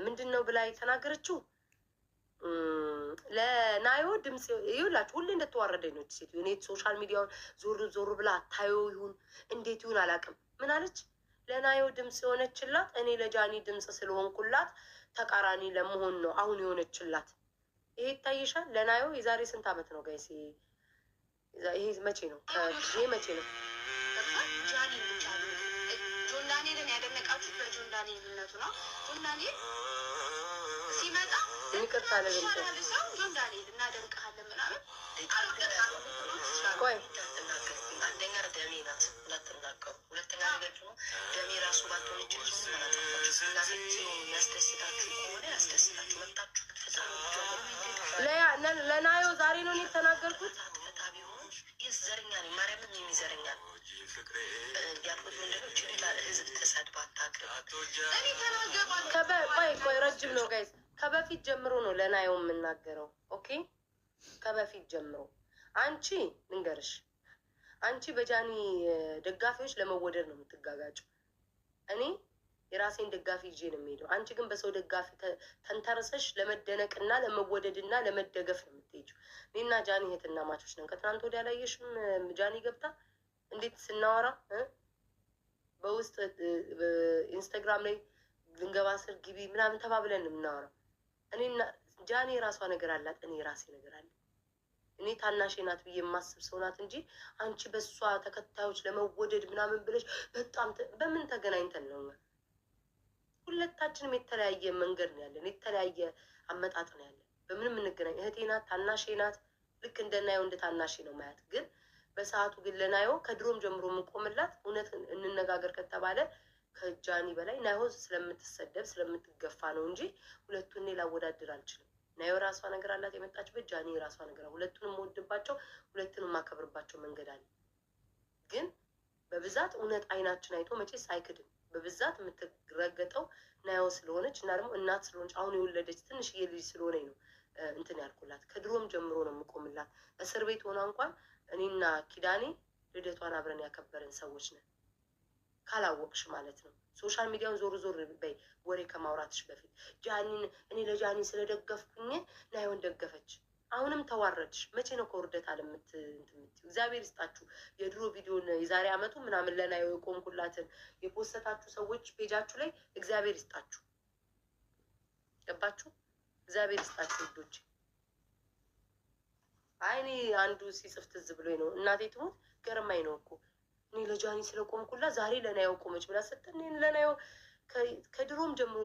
ምንድነው ብላ የተናገረችው? ለናዮ ድምጽ ይውላችሁ ሁሌ እንደተዋረደኝ ነው ሴት እኔ ሶሻል ሚዲያውን ዞር ብላ ታዮ ይሁን እንዴት ይሁን አላውቅም። ምን አለች? ለናዮ ድምጽ የሆነችላት እኔ ለጃኒ ድምጽ ስለሆንኩላት ተቃራኒ ለመሆን ነው አሁን የሆነችላት። ይሄ ይታይሻል። ለናዮ የዛሬ ስንት ዓመት ነው ጋይስ? ይሄ መቼ ነው? ይሄ መቼ ነው? ጆን ዳንኤልን ያደነቃችሁት በጆን ዳንኤልነቱ ነው። ጆን ዳንኤል ሲመጣ ይቅርታ ለግንጠ ጆን ዳንኤል እናደንቅሃለን ምናምን ቆይ አንደኛ ደሜ ናት እንዳትናቀው፣ ሁለተኛ ነገር ደግሞ ደሜ ራሱ ባትሆነች ያስደስታችሁ ከሆነ ያስደስታችሁ መጣችሁ ለናዮ ዛሬ ነው የተናገርኩት። ቢሆን ይህ ዘረኛ ነኝ ማርያምን የሚዘረኛ ነው ያልኩት ምንድነው ህዝብ ተሰድባ ቆይ ረጅም ነው ጋይዝ። ከበፊት ጀምሮ ነው ለናዮ የምናገረው። ኦኬ ከበፊት ጀምሮ አንቺ ልንገርሽ፣ አንቺ በጃኒ ደጋፊዎች ለመወደድ ነው የምትጋጋጭው። እኔ የራሴን ደጋፊ ይዤ ነው የሚሄደው። አንቺ ግን በሰው ደጋፊ ተንተርሰሽ ለመደነቅና ለመወደድና ለመደገፍ ነው የምትሄጂው። እኔና ጃኒ እህትና ማቾች ነን። ከትናንት ወዲያ አላየሽም? ጃኒ ገብታ እንዴት ስናወራ በውስጥ ኢንስታግራም ላይ ልንገባ ስር ግቢ ምናምን ተባብለን የምናወራው። እኔና ጃኒ የራሷ ነገር አላት፣ እኔ የራሴ ነገር አለ። እኔ ታናሽ ናት ብዬ የማስብ ሰው ናት እንጂ አንቺ በእሷ ተከታዮች ለመወደድ ምናምን ብለሽ በጣም በምን ተገናኝተን ነው? ሁለታችንም የተለያየ መንገድ ነው ያለን፣ የተለያየ አመጣጥ ነው ያለን። በምንም እንገናኝ። እህቴ ናት፣ ታናሼ ናት። ልክ እንደናየው እንደ ታናሼ ነው ማያት። ግን በሰዓቱ ግን ለናየው ከድሮም ጀምሮ የምቆምላት እውነት እንነጋገር ከተባለ ከጃኒ በላይ ናዮ ስለምትሰደብ ስለምትገፋ ነው እንጂ ሁለቱን እኔ ላወዳድር አልችልም። ናዮ ራሷ ነገር አላት የመጣችበት፣ ጃኒ ራሷ ነገር። ሁለቱንም የምወድባቸው ሁለቱንም የማከብርባቸው መንገድ አለ። ግን በብዛት እውነት አይናችን አይቶ መቼስ አይክድም። በብዛት የምትረገጠው ናዮ ስለሆነች እና ደግሞ እናት ስለሆነች አሁን የወለደች ትንሽዬ ልጅ ስለሆነ ነው እንትን ያልኩላት። ከድሮም ጀምሮ ነው የምቆምላት። እስር ቤት ሆና እንኳን እኔና ኪዳኔ ልደቷን አብረን ያከበርን ሰዎች ነን። ካላወቅሽ ማለት ነው። ሶሻል ሚዲያውን ዞር በይ ወሬ ከማውራትሽ በፊት ጃኒን እኔ ለጃኒ ስለደገፍኩኝ ናዮን ደገፈች። አሁንም ተዋረድሽ። መቼ ነው ከውርደት አለ እግዚአብሔር ይስጣችሁ። የድሮ ቪዲዮን የዛሬ አመቱ ምናምን ለናዮ የቆምኩላትን የፖስተታችሁ ሰዎች ፔጃችሁ ላይ እግዚአብሔር ይስጣችሁ። ገባችሁ? እግዚአብሔር ይስጣችሁ ልጆች። አይኔ አንዱ ሲጽፍ ትዝ ብሎኝ ነው። እናቴ ትሙት ገርማኝ ነው እኮ እኔ ለጃኒ ስለቆምኩላ ዛሬ ለናዮ ቆመች ብላ ስትል ለናዮ ከድሮም ጀምሮ